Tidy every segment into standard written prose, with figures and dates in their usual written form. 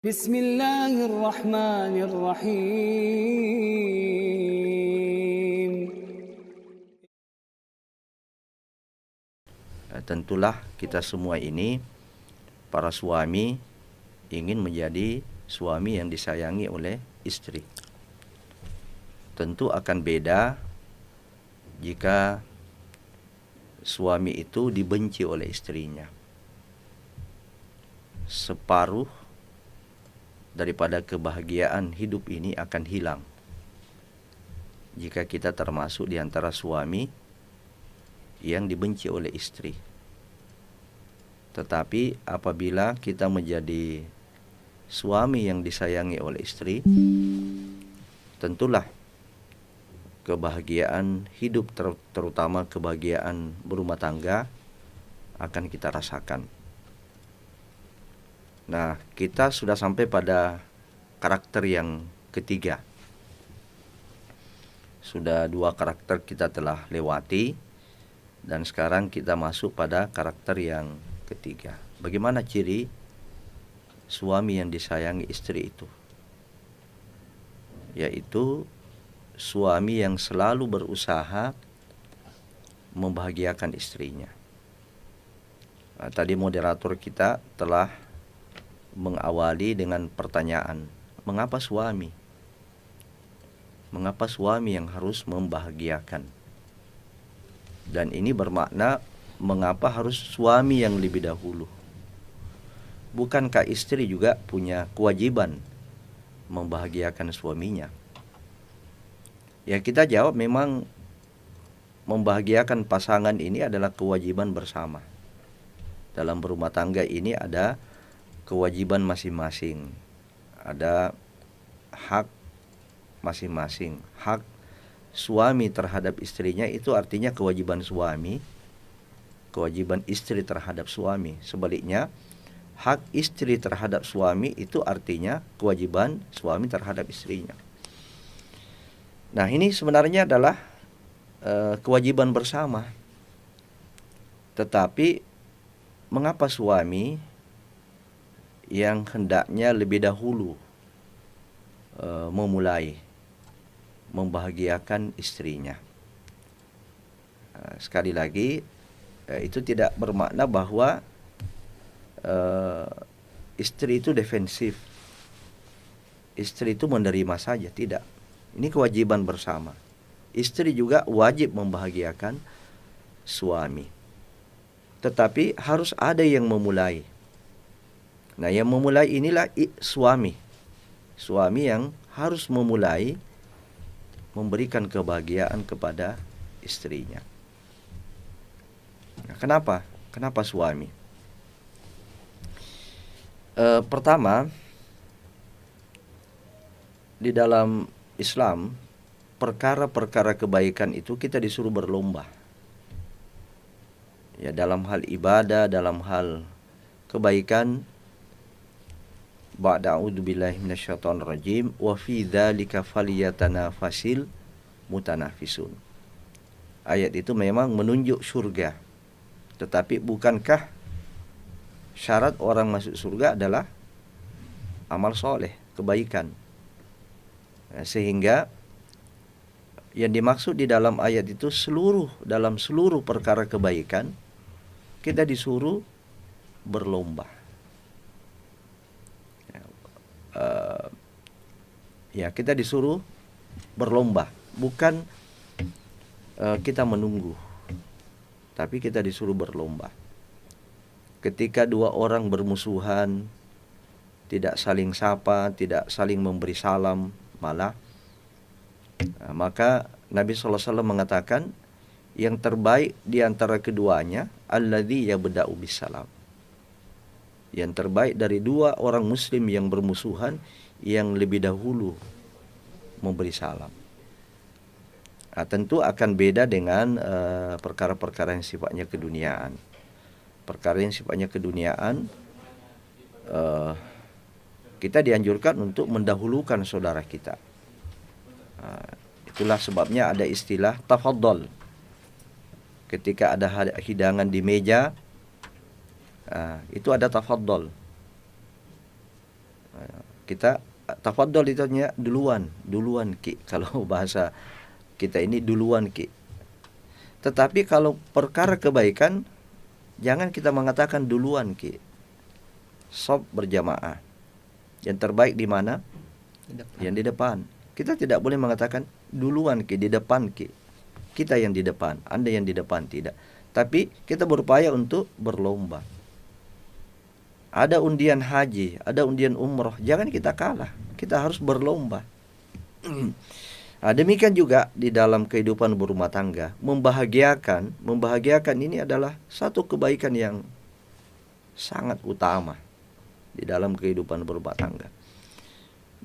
بسم الله الرحمن الرحيم. Tentulah kita semua ini, para suami, ingin menjadi suami yang disayangi oleh istri. Tentu akan beda jika suami itu dibenci oleh istrinya. Separuh daripada kebahagiaan hidup ini akan hilang jika kita termasuk di antara suami yang dibenci oleh istri. Tetapi apabila kita menjadi suami yang disayangi oleh istri, tentulah kebahagiaan hidup, terutama kebahagiaan berumah tangga, akan kita rasakan. Nah, kita sudah sampai pada karakter yang ketiga. Sudah 2 karakter kita telah lewati, dan sekarang kita masuk pada karakter yang ketiga. Bagaimana ciri suami yang disayangi istri itu? Yaitu suami yang selalu berusaha membahagiakan istrinya. Tadi moderator kita telah mengawali dengan pertanyaan, mengapa suami? Mengapa suami yang harus membahagiakan? Dan ini bermakna mengapa harus suami yang lebih dahulu? Bukankah istri juga punya kewajiban membahagiakan suaminya? Ya, kita jawab memang membahagiakan pasangan ini adalah kewajiban bersama. Dalam berumah tangga ini ada kewajiban masing-masing, ada hak masing-masing. Hak suami terhadap istrinya itu artinya kewajiban suami, kewajiban istri terhadap suami. Sebaliknya, hak istri terhadap suami itu artinya kewajiban suami terhadap istrinya. Nah, ini sebenarnya adalah kewajiban bersama. Tetapi mengapa suami yang hendaknya lebih dahulu memulai membahagiakan istrinya? Sekali lagi, itu tidak bermakna bahwa istri itu defensif, istri itu menerima saja, tidak. Ini kewajiban bersama. Istri juga wajib membahagiakan suami, tetapi harus ada yang memulai. Nah, yang memulai inilah suami. Suami yang harus memulai memberikan kebahagiaan kepada istrinya. Nah, kenapa? Kenapa suami? Pertama, di dalam Islam, perkara-perkara kebaikan itu kita disuruh berlomba. Ya, dalam hal ibadah, dalam hal kebaikan, ba'da a'udzubillahi minasyaitonir rajim, wa fi dzalika falyatanafasil mutanafisun. Ayat itu memang menunjuk surga. Tetapi bukankah syarat orang masuk surga adalah amal soleh, kebaikan? Sehingga yang dimaksud di dalam ayat itu dalam seluruh perkara kebaikan kita disuruh berlomba. Ya, kita disuruh berlomba, bukan kita menunggu, tapi kita disuruh berlomba. Ketika 2 orang bermusuhan, tidak saling sapa, tidak saling memberi salam, malah maka Nabi SAW mengatakan yang terbaik di antara keduanya alladzi yabda'u bisalam. Yang terbaik dari 2 orang muslim yang bermusuhan yang lebih dahulu memberi salam. Nah, tentu akan beda dengan perkara-perkara yang sifatnya keduniaan. Perkara yang sifatnya keduniaan, kita dianjurkan untuk mendahulukan saudara kita. Itulah sebabnya ada istilah tafaddal. Ketika ada hidangan di meja, itu ada tafaddal. Kita tafadhol ditanya duluan Ki. Kalau bahasa kita ini duluan Ki. Tetapi kalau perkara kebaikan, jangan kita mengatakan duluan Ki. Sob berjamaah. Yang terbaik di mana? Yang di depan. Kita tidak boleh mengatakan duluan Ki, di depan Ki. Kita yang di depan, Anda yang di depan, tidak. Tapi kita berupaya untuk berlomba. Ada undian haji, ada undian umroh, jangan kita kalah. Kita harus berlomba. Demikian juga di dalam kehidupan berumah tangga, membahagiakan ini adalah satu kebaikan yang sangat utama di dalam kehidupan berumah tangga.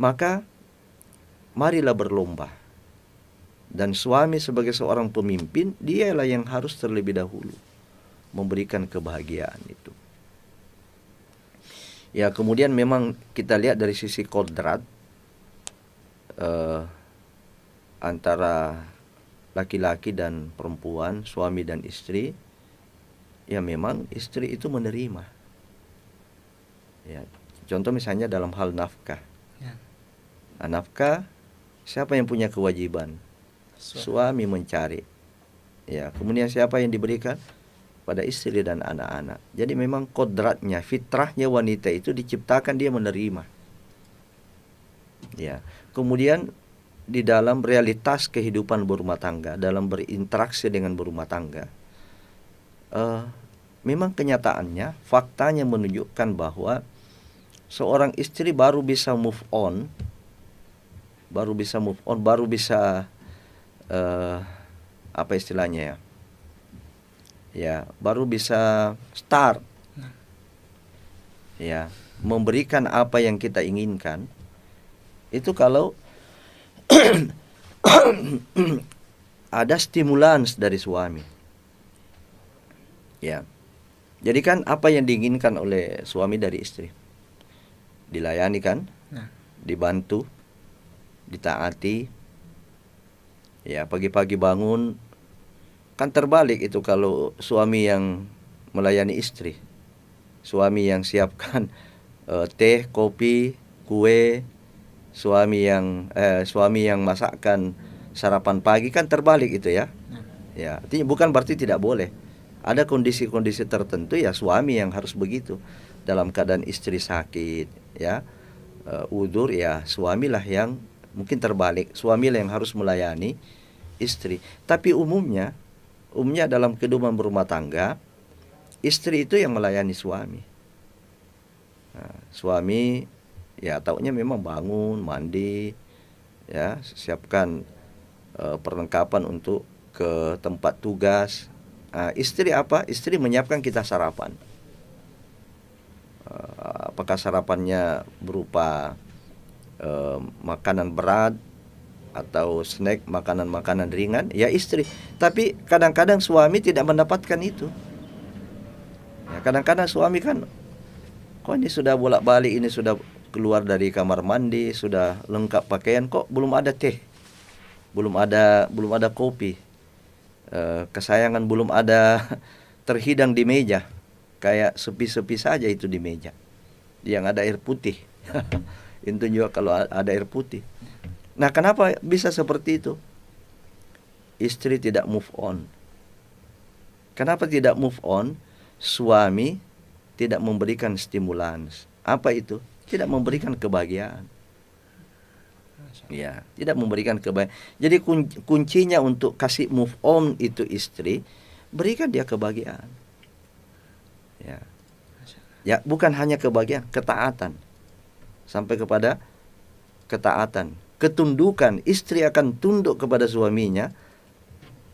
Maka marilah berlomba. Dan suami sebagai seorang pemimpin, dialah yang harus terlebih dahulu memberikan kebahagiaan itu. Ya, kemudian memang kita lihat dari sisi kodrat antara laki-laki dan perempuan, suami dan istri, ya memang istri itu menerima. Ya, contoh misalnya dalam hal nafkah. Ya. Nah, nafkah siapa yang punya kewajiban? Suami mencari. Ya, kemudian siapa yang diberikan? Pada istri dan anak-anak. Jadi memang kodratnya, fitrahnya wanita itu diciptakan dia menerima. Ya. Kemudian di dalam realitas kehidupan berumah tangga, dalam berinteraksi dengan berumah tangga, memang kenyataannya, faktanya menunjukkan bahwa seorang istri baru bisa move on, baru bisa apa istilahnya ya? Ya, baru bisa start. Ya, memberikan apa yang kita inginkan. Itu kalau ada stimulans dari suami. Ya. Jadi kan apa yang diinginkan oleh suami dari istri? Dilayani kan? Dibantu, ditaati. Ya, pagi-pagi bangun. Kan terbalik itu kalau suami yang melayani istri. Suami yang siapkan teh, kopi, kue, suami yang masakkan sarapan pagi, kan terbalik itu ya. Ya, artinya bukan berarti tidak boleh. Ada kondisi-kondisi tertentu ya suami yang harus begitu. Dalam keadaan istri sakit, ya, udzur, ya suamilah yang mungkin terbalik. Suamilah yang harus melayani istri. Tapi umumnya dalam kehidupan berumah tangga, istri itu yang melayani suami. Nah, suami ya taunya memang bangun, mandi, ya, siapkan perlengkapan untuk ke tempat tugas. Nah, istri apa? Istri menyiapkan kita sarapan. Apakah sarapannya berupa makanan berat atau snack, makanan-makanan ringan, ya istri. Tapi kadang-kadang suami tidak mendapatkan itu. Ya, kadang-kadang suami kan, kok ini sudah bolak-balik, ini sudah keluar dari kamar mandi, sudah lengkap pakaian, kok belum ada teh, belum ada kopi, kesayangan belum ada terhidang di meja, kayak sepi-sepi saja itu di meja, yang ada air putih. Itu juga kalau ada air putih. Nah, kenapa bisa seperti itu? Istri tidak move on. Kenapa tidak move on? Suami tidak memberikan stimulans. Apa itu? Tidak memberikan kebahagiaan. Ya, tidak memberikan kebahagiaan. Jadi kuncinya untuk kasih move on itu istri, berikan dia kebahagiaan. Ya. Ya, bukan hanya kebahagiaan, ketaatan. Sampai kepada ketaatan. Ketundukan, istri akan tunduk kepada suaminya,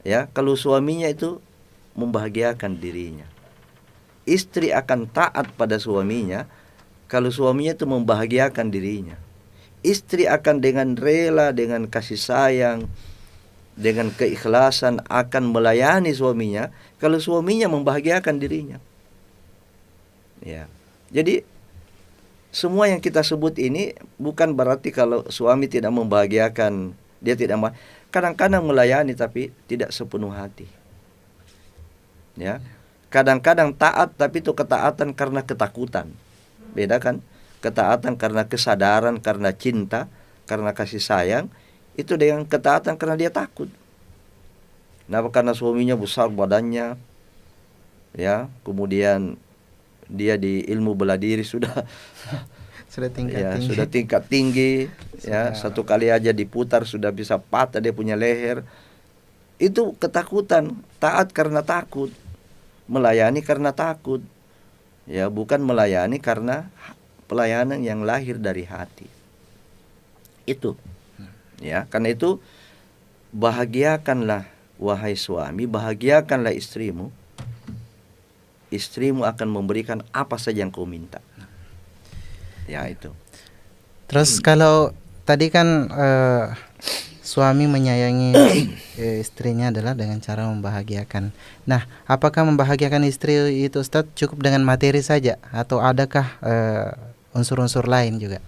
ya, kalau suaminya itu membahagiakan dirinya. Istri akan taat pada suaminya kalau suaminya itu membahagiakan dirinya. Istri akan dengan rela, dengan kasih sayang, dengan keikhlasan akan melayani suaminya kalau suaminya membahagiakan dirinya. Ya. Jadi semua yang kita sebut ini bukan berarti kalau suami tidak membahagiakan, dia tidak kadang-kadang melayani tapi tidak sepenuh hati. Ya. Kadang-kadang taat tapi itu ketaatan karena ketakutan. Beda kan? ketaatan karena kesadaran, karena cinta, karena kasih sayang, itu dengan ketaatan karena dia takut. Kenapa? Karena suaminya besar badannya, ya, kemudian dia di ilmu bela diri sudah Sudah tingkat ya tinggi. sudah tingkat tinggi, ya, satu kali aja diputar sudah bisa patah dia punya leher. Itu ketakutan, taat karena takut, melayani karena takut, ya, bukan melayani karena pelayanan yang lahir dari hati. Itu, ya, karena itu bahagiakanlah wahai suami, bahagiakanlah istrimu. Istrimu akan memberikan apa saja yang kau minta. Ya, itu. Terus kalau tadi kan suami menyayangi istrinya adalah dengan cara membahagiakan. Nah, apakah membahagiakan istri itu Ustaz cukup dengan materi saja atau adakah unsur-unsur lain juga?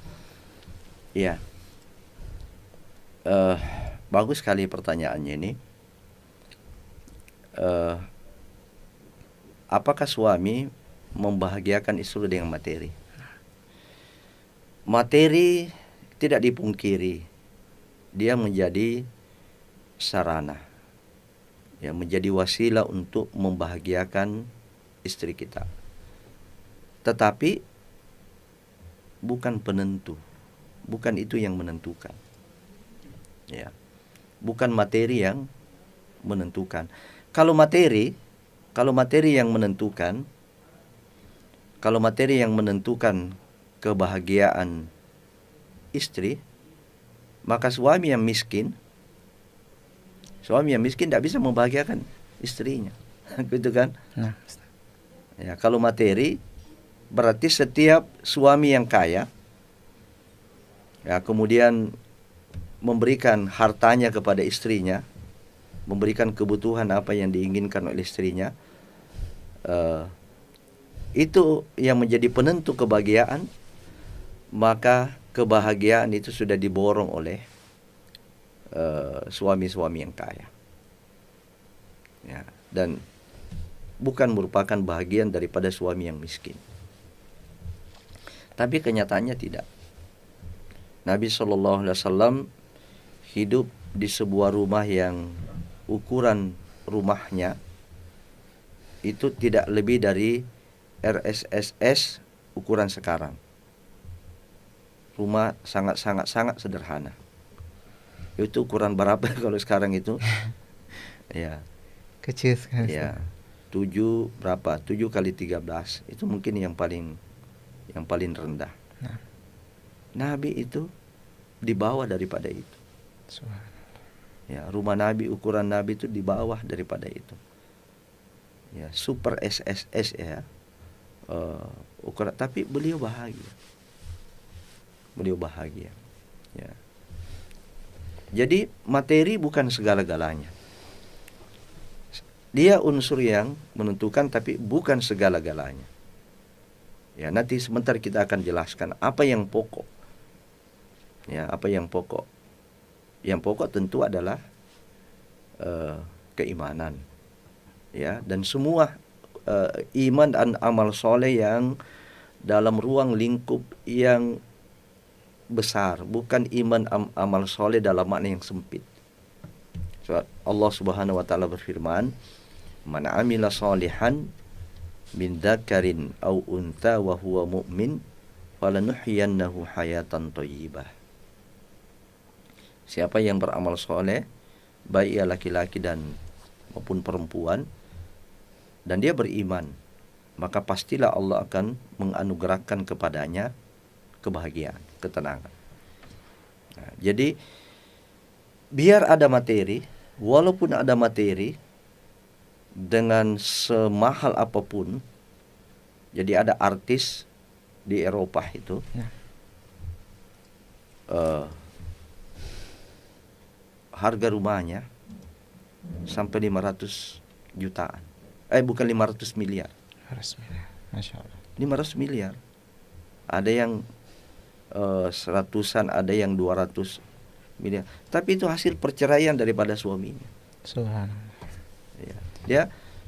Iya. Bagus sekali pertanyaannya ini. Apakah suami membahagiakan istri dengan materi? Materi tidak dipungkiri, dia menjadi sarana, ya, menjadi wasilah untuk membahagiakan istri kita. Tetapi bukan penentu, bukan itu yang menentukan. Ya, bukan materi yang menentukan. Kalau materi yang menentukan, kebahagiaan istri, maka suami yang miskin tidak bisa membahagiakan istrinya. Gitu kan? Nah, ya, kalau materi berarti setiap suami yang kaya, ya, kemudian memberikan hartanya kepada istrinya, memberikan kebutuhan apa yang diinginkan oleh istrinya, itu yang menjadi penentu kebahagiaan, maka kebahagiaan itu sudah diborong oleh suami-suami yang kaya, ya, dan bukan merupakan bagian daripada suami yang miskin. Tapi kenyataannya tidak. Nabi SAW hidup di sebuah rumah yang ukuran rumahnya itu tidak lebih dari RSSS ukuran sekarang. Rumah sangat sederhana. Itu ukuran berapa kalau sekarang itu? Ya, kecil sekali. ya, 7 berapa? 7 kali 13. Itu mungkin yang paling rendah. Nah. Nabi itu di bawah daripada itu. Ya, rumah Nabi, ukuran Nabi itu di bawah daripada itu. Ya, super SSS, ya. Ukuran, tapi beliau bahagia. Ya. Jadi materi bukan segala-galanya. Dia unsur yang menentukan tapi bukan segala-galanya. Ya, nanti sebentar kita akan jelaskan apa yang pokok. Ya, apa yang pokok. Yang pokok tentu adalah keimanan. Ya, dan semua iman dan amal soleh yang dalam ruang lingkup yang besar, bukan iman amal soleh dalam makna yang sempit. So, Allah Subhanahu wa taala berfirman, "Man 'amila shalihan min dzakarin aw untha wa huwa mu'min falanuhyiyannahu hayatan thayyibah." Siapa yang beramal soleh, baik ia laki-laki dan maupun perempuan, dan dia beriman, maka pastilah Allah akan menganugerahkan kepadanya kebahagiaan, ketenangan. Nah, jadi biar ada materi, walaupun ada materi dengan semahal apapun. Jadi ada artis di Eropa itu, harga rumahnya sampai 500 jutaan. Bukan 500 miliar. 500 miliar. Masya Allah. 500 miliar. Ada yang seratusan, ada yang 200 miliar. Tapi itu hasil perceraian daripada suaminya. Subhanallah. Ya. Dia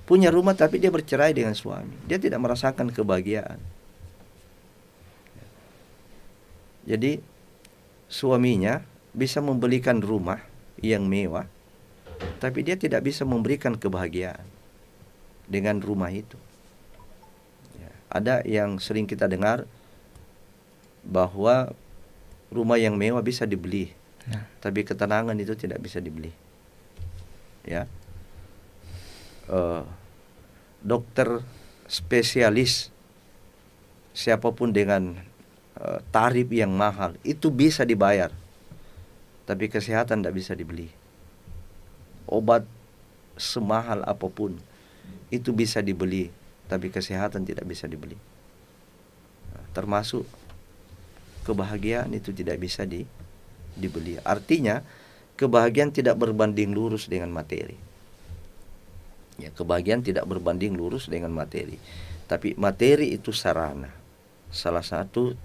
punya rumah tapi dia bercerai dengan suami. Dia tidak merasakan kebahagiaan. Jadi suaminya bisa membelikan rumah yang mewah, tapi dia tidak bisa memberikan kebahagiaan dengan rumah itu. Ya, ada yang sering kita dengar bahwa rumah yang mewah bisa dibeli, tapi ketenangan itu tidak bisa dibeli. Ya, dokter spesialis siapapun dengan tarif yang mahal itu bisa dibayar, tapi kesehatan tidak bisa dibeli. Obat semahal apapun itu bisa dibeli, tapi kesehatan tidak bisa dibeli. Termasuk kebahagiaan itu tidak bisa dibeli. Artinya kebahagiaan tidak berbanding lurus dengan materi. Ya, kebahagiaan tidak berbanding lurus dengan materi. Tapi materi itu sarana, salah satu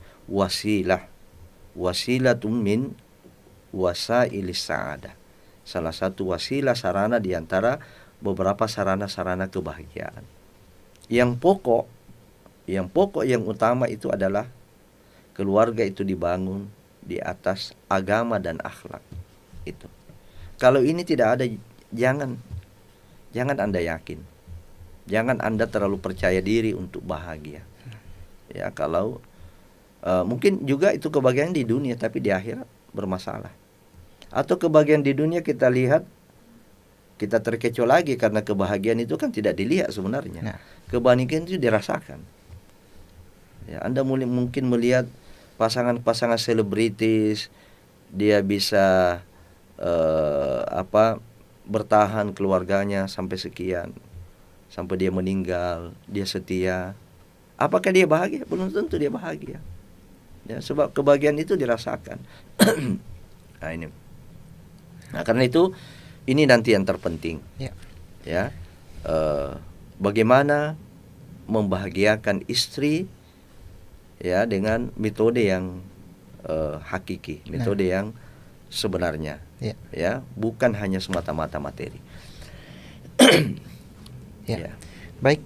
wasilatun min wasailis sa'adah. Salah satu wasilah sarana di antara beberapa sarana-sarana kebahagiaan. Yang pokok yang utama itu adalah keluarga itu dibangun di atas agama dan akhlak. Itu. Kalau ini tidak ada, jangan Anda yakin. Jangan Anda terlalu percaya diri untuk bahagia. Ya, kalau mungkin juga itu kebahagiaan di dunia, tapi di akhirat bermasalah. Atau kebahagiaan di dunia kita lihat, kita terkecoh lagi karena kebahagiaan itu kan tidak dilihat sebenarnya. Kebahagiaan itu dirasakan. Ya, Anda mungkin melihat pasangan-pasangan selebritis, dia bisa bertahan keluarganya sampai sekian, sampai dia meninggal, dia setia. Apakah dia bahagia? Belum tentu dia bahagia. Ya, sebab kebahagiaan itu dirasakan. Nah, karena itu ini nanti yang terpenting. Ya, bagaimana membahagiakan istri, ya, dengan metode yang hakiki, metode yang sebenarnya. Ya, bukan hanya semata-mata materi. Ya. Baik,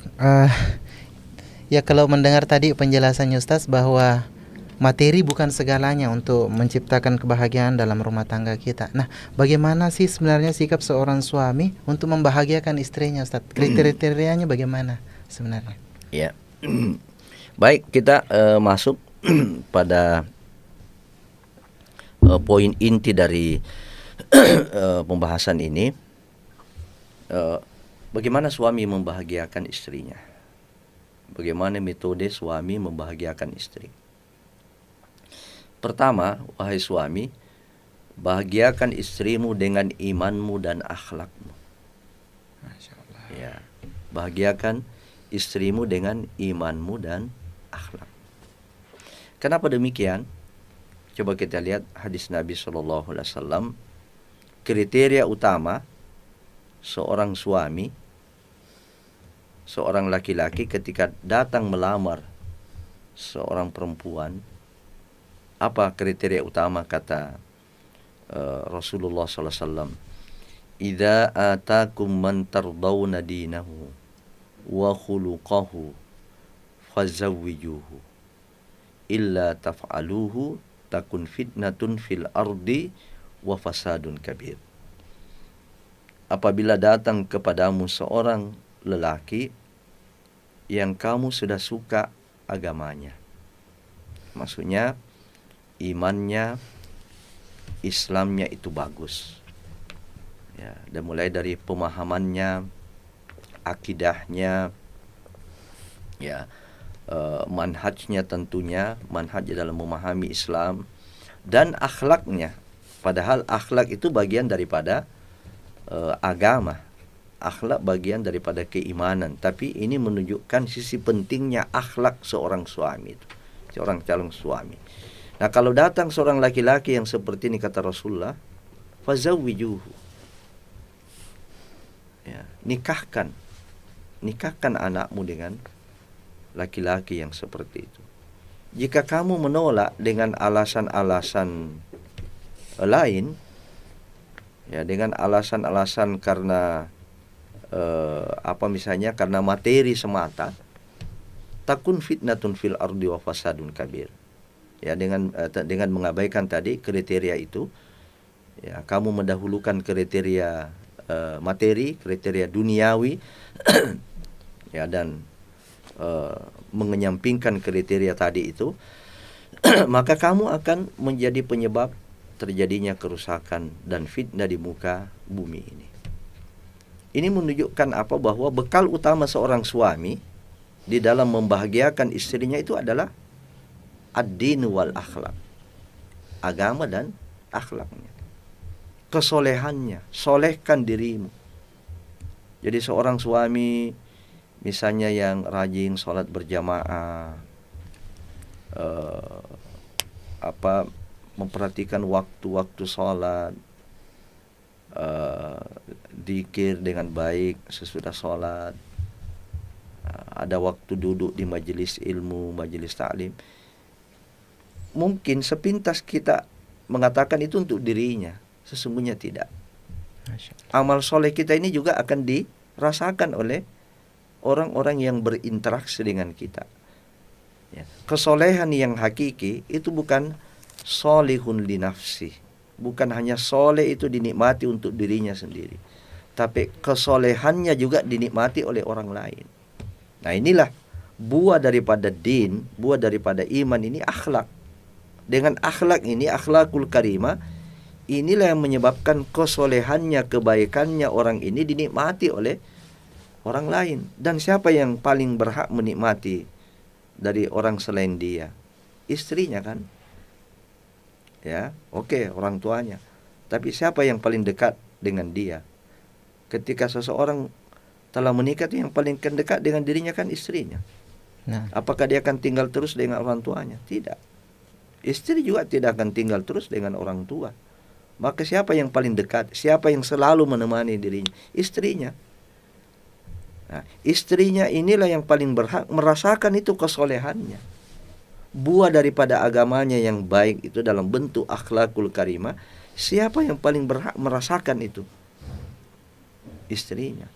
ya, kalau mendengar tadi penjelasannya Ustaz bahwa materi bukan segalanya untuk menciptakan kebahagiaan dalam rumah tangga kita. Nah, bagaimana sih sebenarnya sikap seorang suami untuk membahagiakan istrinya, Ustaz? Kriterianya bagaimana sebenarnya? Ya. Baik, kita masuk pada poin inti dari pembahasan ini. Bagaimana suami membahagiakan istrinya? Bagaimana metode suami membahagiakan istri? Pertama, wahai suami, bahagiakan istrimu dengan imanmu dan akhlakmu. Ya, bahagiakan istrimu dengan imanmu dan akhlak. Kenapa demikian? Coba kita lihat hadis Nabi SAW. Kriteria utama seorang suami, seorang laki-laki ketika datang melamar seorang perempuan, apa kriteria utama kata Rasulullah SAW? Idza atakum man tardawna dinahu wa khuluquhu fazawwijuhu illa taf'aluhu takun fitnatun fil ardi wa fasadun kabir. Apabila datang kepadamu seorang lelaki yang kamu sudah suka agamanya, maksudnya imannya, Islamnya itu bagus, ya, dan mulai dari pemahamannya, akidahnya, ya, manhajnya tentunya, manhaj dalam memahami Islam, dan akhlaknya. Padahal akhlak itu bagian daripada agama, akhlak bagian daripada keimanan. Tapi ini menunjukkan sisi pentingnya akhlak seorang suami itu, seorang calon suami. Nah, kalau datang seorang laki-laki yang seperti ini kata Rasulullah, fazawwijuhu, ya, nikahkan anakmu dengan laki-laki yang seperti itu. Jika kamu menolak dengan alasan-alasan lain, ya, dengan alasan-alasan karena misalnya karena materi semata, takun fitnatun fil ardi wa fasadun kabir. Ya, dengan mengabaikan tadi kriteria itu, ya kamu mendahulukan kriteria materi, kriteria duniawi, ya, dan mengenyampingkan kriteria tadi itu, maka kamu akan menjadi penyebab terjadinya kerusakan dan fitnah di muka bumi ini. Ini menunjukkan apa? Bahwa bekal utama seorang suami di dalam membahagiakan istrinya itu adalah ad-din wal akhlak, agama dan akhlaknya, kesolehannya. Solehkan dirimu. Jadi seorang suami misalnya yang rajin sholat berjamaah, memperhatikan waktu-waktu sholat, dzikir dengan baik sesudah sholat, ada waktu duduk di majelis ilmu, majelis taklim. Mungkin sepintas kita mengatakan itu untuk dirinya, sesungguhnya tidak. Amal soleh kita ini juga akan dirasakan oleh orang-orang yang berinteraksi dengan kita. Ya. Kesolehan yang hakiki itu bukan solihun li nafsi, bukan hanya soleh itu dinikmati untuk dirinya sendiri, tapi kesolehannya juga dinikmati oleh orang lain. Nah, inilah buah daripada din, buah daripada iman ini akhlak. Dengan akhlak ini, akhlakul karimah, inilah yang menyebabkan kesolehannya, kebaikannya orang ini dinikmati oleh orang lain. Dan siapa yang paling berhak menikmati dari orang selain dia? Istrinya kan? Ya, oke, orang tuanya. Tapi siapa yang paling dekat dengan dia? Ketika seseorang telah menikah, yang paling dekat dengan dirinya kan istrinya. Nah, apakah dia akan tinggal terus dengan orang tuanya? Tidak. Istri juga tidak akan tinggal terus dengan orang tua. Maka siapa yang paling dekat? Siapa yang selalu menemani dirinya? Istrinya. Nah, istrinya inilah yang paling berhak merasakan itu kesolehannya. Buah daripada agamanya yang baik itu dalam bentuk akhlakul karimah. Siapa yang paling berhak merasakan itu? Istrinya.